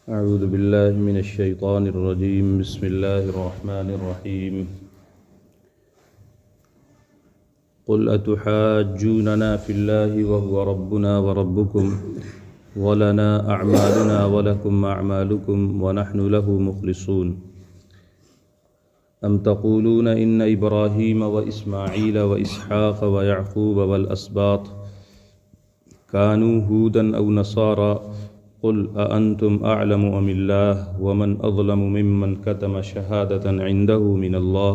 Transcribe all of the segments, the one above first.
أعوذ بالله من الشيطان الرجيم. بسم الله الرحمن الرحيم. قل أتحاجوننا في الله وهو ربنا وربكم ولنا أعمالنا ولكم أعمالكم ونحن له مخلصون. أم تقولون إن إبراهيم وإسماعيل وإسحاق ويعقوب والأسباط كانوا هودا أو نصارى قل أأنتم أعلم أم الله ومن أظلم ممن كتم شهادة عنده من الله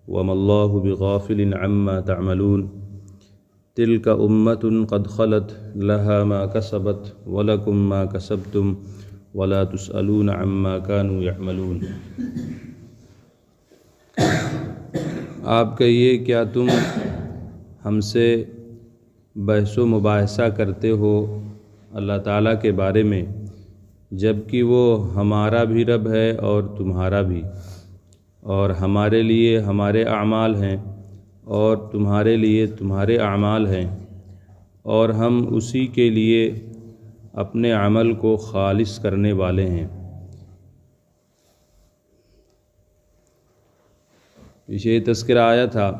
وما الله بغافل عما تعملون. تلك أمة قد خلت لها ما كسبت ولكم ما كسبتم ولا تسألون عما كانوا يعملون. آپ کہیے کیا تم ہم سے بحث و مباحثہ کرتے ہو اللہ تعالیٰ کے بارے میں، جبکہ وہ ہمارا بھی رب ہے اور تمہارا بھی، اور ہمارے لیے ہمارے اعمال ہیں اور تمہارے لیے تمہارے اعمال ہیں، اور ہم اسی کے لیے اپنے عمل کو خالص کرنے والے ہیں. یہ تذکرہ آیا تھا.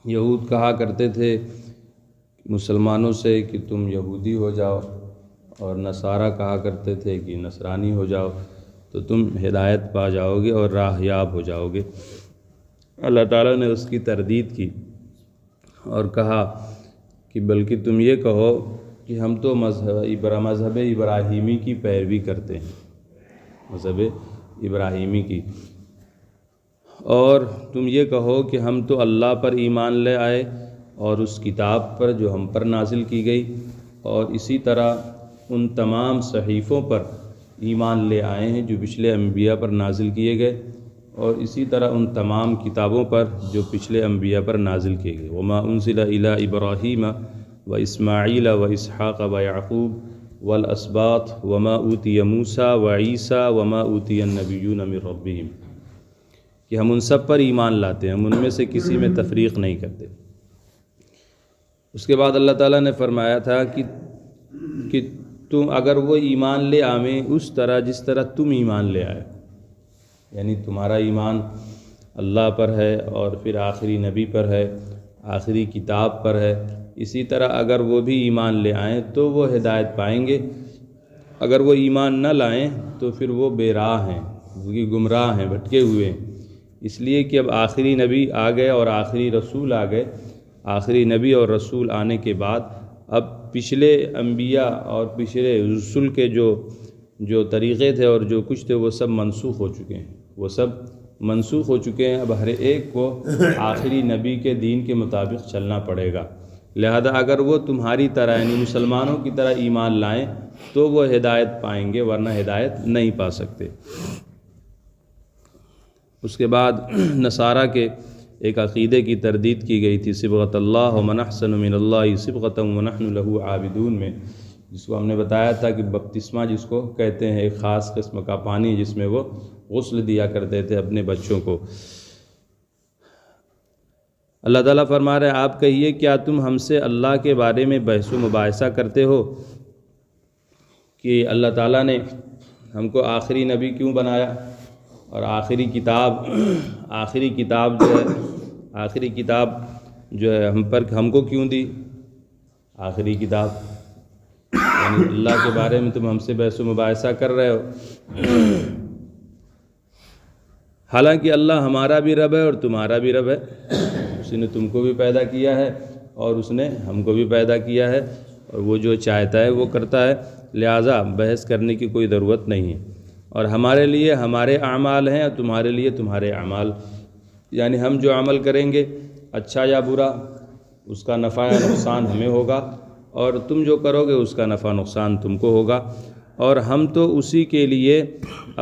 یہود کہا کرتے تھے مسلمانوں سے کہ تم یہودی ہو جاؤ، اور نصارہ کہا کرتے تھے کہ نصرانی ہو جاؤ تو تم ہدایت پا جاؤ گے اور راہ یاب ہو جاؤ گے. اللہ تعالیٰ نے اس کی تردید کی اور کہا کہ بلکہ تم یہ کہو کہ ہم تو مذہب ابراہیمی کی پیروی کرتے ہیں، مذہب ابراہیمی کی، اور تم یہ کہو کہ ہم تو اللہ پر ایمان لے آئے اور اس کتاب پر جو ہم پر نازل کی گئی، اور اسی طرح ان تمام صحیفوں پر ایمان لے آئے ہیں جو پچھلے انبیاء پر نازل کیے گئے، اور اسی طرح ان تمام کتابوں پر جو پچھلے انبیاء پر نازل کیے گئے. وما انزل الی ابراہیم و اسماعیل و اسحاق و یعقوب والاسباط وما اوتی موسیٰ و عیسیٰ وما اوتی النبیون من ربہم، کہ ہم ان سب پر ایمان لاتے ہیں، ہم ان میں سے کسی میں تفریق نہیں کرتے. اس کے بعد اللہ تعالیٰ نے فرمایا تھا کہ تم اگر وہ ایمان لے آویں اس طرح جس طرح تم ایمان لے آئے، یعنی تمہارا ایمان اللہ پر ہے اور پھر آخری نبی پر ہے، آخری کتاب پر ہے، اسی طرح اگر وہ بھی ایمان لے آئیں تو وہ ہدایت پائیں گے. اگر وہ ایمان نہ لائیں تو پھر وہ بے راہ ہیں، وہ گمراہ ہیں، بھٹکے ہوئے ہیں. اس لیے کہ اب آخری نبی آ گئے اور آخری رسول آ گئے. آخری نبی اور رسول آنے کے بعد اب پچھلے انبیاء اور پچھلے رسول کے جو طریقے تھے اور جو کچھ تھے وہ سب منسوخ ہو چکے ہیں، وہ سب منسوخ ہو چکے ہیں. اب ہر ایک کو آخری نبی کے دین کے مطابق چلنا پڑے گا. لہذا اگر وہ تمہاری طرح یعنی مسلمانوں کی طرح ایمان لائیں تو وہ ہدایت پائیں گے، ورنہ ہدایت نہیں پا سکتے. اس کے بعد نصارہ کے ایک عقیدے کی تردید کی گئی تھی، صبغۃ اللہ ومن احسن من اللہ صبغۃ ونحن له عابدون میں، جس کو ہم نے بتایا تھا کہ بپتسمہ جس کو کہتے ہیں، ایک خاص قسم کا پانی جس میں وہ غسل دیا کرتے تھے اپنے بچوں کو. اللہ تعالیٰ فرما رہے ہیں آپ کہیے کیا تم ہم سے اللہ کے بارے میں بحث و مباحثہ کرتے ہو کہ اللہ تعالیٰ نے ہم کو آخری نبی کیوں بنایا اور آخری کتاب جو ہے ہم کو کیوں دی. آخری کتاب یعنی اللہ کے بارے میں تم ہم سے بحث و مباحثہ کر رہے ہو، حالانکہ اللہ ہمارا بھی رب ہے اور تمہارا بھی رب ہے. اس نے تم کو بھی پیدا کیا ہے اور اس نے ہم کو بھی پیدا کیا ہے، اور وہ جو چاہتا ہے وہ کرتا ہے. لہٰذا بحث کرنے کی کوئی ضرورت نہیں ہے. اور ہمارے لیے ہمارے اعمال ہیں اور تمہارے لیے تمہارے اعمال، یعنی ہم جو عمل کریں گے اچھا یا برا اس کا نفع یا نقصان ہمیں ہوگا، اور تم جو کرو گے اس کا نفع نقصان تم کو ہوگا. اور ہم تو اسی کے لیے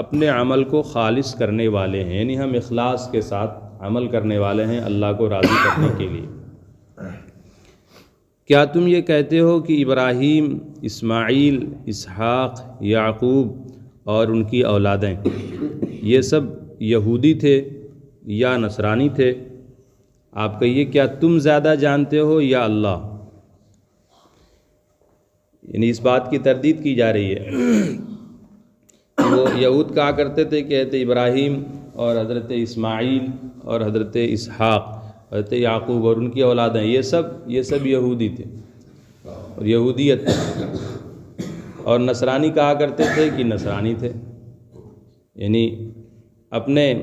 اپنے عمل کو خالص کرنے والے ہیں، یعنی ہم اخلاص کے ساتھ عمل کرنے والے ہیں اللہ کو راضی کرنے کے لیے. کیا تم یہ کہتے ہو کہ ابراہیم، اسماعیل، اسحاق، یعقوب اور ان کی اولادیں یہ سب یہودی تھے یا نصرانی تھے؟ آپ کہیے کیا تم زیادہ جانتے ہو یا اللہ؟ یعنی اس بات کی تردید کی جا رہی ہے وہ یہود کہا کرتے تھے کہ حضرت ابراہیم اور حضرت اسماعیل اور حضرت اسحاق، حضرت یعقوب اور ان کی اولادیں یہ سب یہودی تھے اور یہودیت، اور نصرانی کہا کرتے تھے کہ نصرانی تھے، یعنی اپنے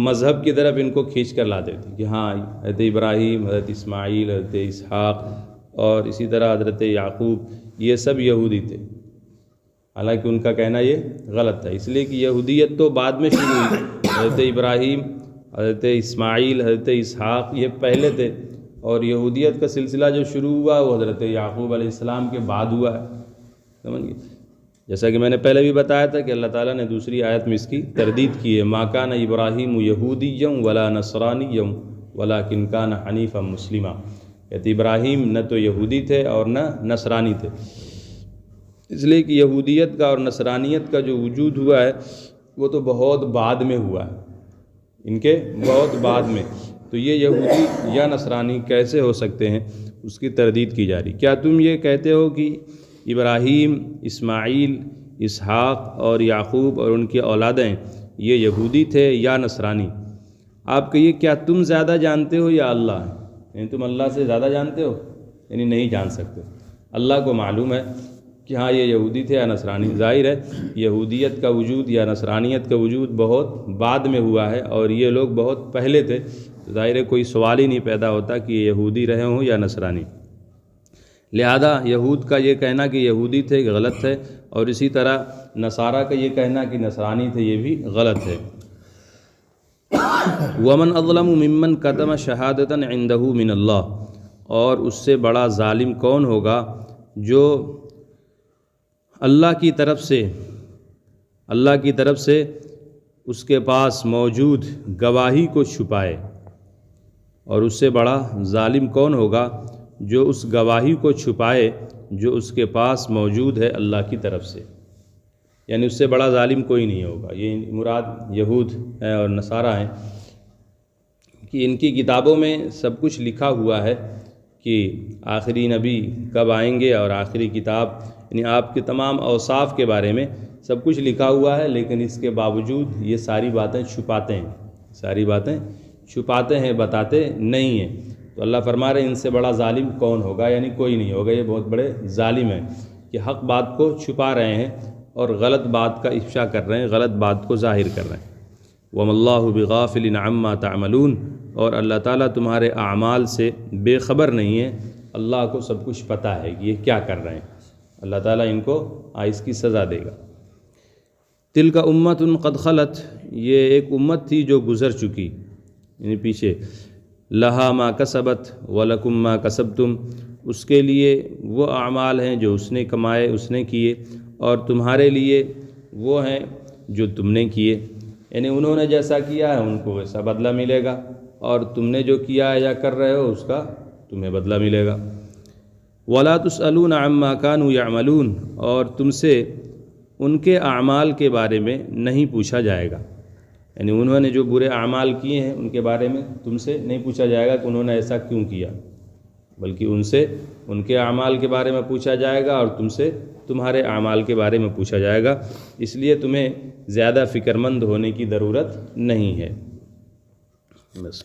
مذہب کی طرف ان کو کھینچ کر لاتے تھے کہ ہاں حضرت ابراہیم، حضرت اسماعیل، حضرت اسحاق اور اسی طرح حضرت یعقوب یہ سب یہودی تھے، حالانکہ ان کا کہنا یہ غلط تھا، اس لیے کہ یہودیت تو بعد میں شروع ہوئی، حضرت ابراہیم، حضرت اسماعیل، حضرت اسحاق یہ پہلے تھے، اور یہودیت کا سلسلہ جو شروع ہوا وہ حضرت یعقوب علیہ السلام کے بعد ہوا ہے، سمجھ گئے؟ جیسا کہ میں نے پہلے بھی بتایا تھا کہ اللہ تعالیٰ نے دوسری آیت میں اس کی تردید کی ہے، ما کان ابراہیم یہودیا ولا نصرانیا ولکن کان حنیفا مسلما، کہتے ابراہیم نہ تو یہودی تھے اور نہ نصرانی تھے، اس لیے کہ یہودیت کا اور نصرانیت کا جو وجود ہوا ہے وہ تو بہت بعد میں ہوا ہے، ان کے بہت بعد میں، تو یہ یہودی یا نصرانی کیسے ہو سکتے ہیں، اس کی تردید کی جا رہی۔ کیا تم یہ کہتے ہو کہ ابراہیم، اسماعیل، اسحاق اور یعقوب اور ان کی اولادیں یہ یہودی تھے یا نصرانی؟ آپ کہیے کیا تم زیادہ جانتے ہو یا اللہ؟ یعنی تم اللہ سے زیادہ جانتے ہو؟ یعنی نہیں جان سکتے، اللہ کو معلوم ہے کہ ہاں یہ یہودی تھے یا نصرانی۔ ظاہر ہے یہودیت کا وجود یا نصرانیت کا وجود بہت بعد میں ہوا ہے اور یہ لوگ بہت پہلے تھے، ظاہر ہے کوئی سوال ہی نہیں پیدا ہوتا کہ یہ یہودی رہے ہوں یا نصرانی، لہذا یہود کا یہ کہنا کہ یہودی تھے غلط ہے، اور اسی طرح نصارہ کا یہ کہنا کہ نصرانی تھے یہ بھی غلط ہے۔ وَمَنْ أَظْلَمُ مِمَّنْ كَتَمَ شَهَادَةً عِنْدَهُ مِنَ اللَّهِ، اور اس سے بڑا ظالم کون ہوگا جو اللہ کی طرف سے اس کے پاس موجود گواہی کو چھپائے، اور اس سے بڑا ظالم کون ہوگا جو اس گواہی کو چھپائے جو اس کے پاس موجود ہے اللہ کی طرف سے، یعنی اس سے بڑا ظالم کوئی نہیں ہوگا۔ یہ مراد یہود ہیں اور نصارہ ہیں کہ ان کی کتابوں میں سب کچھ لکھا ہوا ہے کہ آخری نبی کب آئیں گے، اور آخری کتاب یعنی آپ کے تمام اوصاف کے بارے میں سب کچھ لکھا ہوا ہے، لیکن اس کے باوجود یہ ساری باتیں چھپاتے ہیں، بتاتے نہیں ہیں۔ تو اللہ فرما رہے ہیں ان سے بڑا ظالم کون ہوگا، یعنی کوئی نہیں ہوگا، یہ بہت بڑے ظالم ہیں کہ حق بات کو چھپا رہے ہیں اور غلط بات کا افشا کر رہے ہیں، غلط بات کو ظاہر کر رہے ہیں۔ وَمَا اللَّهُ بِغَافِلٍ عَمَّا تَعْمَلُونَ، اور اللہ تعالیٰ تمہارے اعمال سے بے خبر نہیں ہے، اللہ کو سب کچھ پتہ ہے کہ یہ کیا کر رہے ہیں، اللہ تعالیٰ ان کو اس کی سزا دے گا۔ تِلْکَ أُمَّةٌ قَدْ خَلَتْ، یہ ایک امت تھی جو گزر چکی، یعنی پیچھے، لہا ما کسبت ولکم ما کسبتم، اس کے لیے وہ اعمال ہیں جو اس نے کمائے، اس نے کیے، اور تمہارے لیے وہ ہیں جو تم نے کیے، یعنی انہوں نے جیسا کیا ہے ان کو ویسا بدلہ ملے گا، اور تم نے جو کیا ہے یا کر رہے ہو اس کا تمہیں بدلہ ملے گا۔ وَلَا تُسْأَلُونَ عَمَّا كَانُوا يَعْمَلُونَ، اور تم سے ان کے اعمال کے بارے میں نہیں پوچھا جائے گا، یعنی انہوں نے جو برے اعمال کیے ہیں ان کے بارے میں تم سے نہیں پوچھا جائے گا کہ انہوں نے ایسا کیوں کیا، بلکہ ان سے ان کے اعمال کے بارے میں پوچھا جائے گا، اور تم سے تمہارے اعمال کے بارے میں پوچھا جائے گا، اس لیے تمہیں زیادہ فکر مند ہونے کی ضرورت نہیں ہے۔ بس۔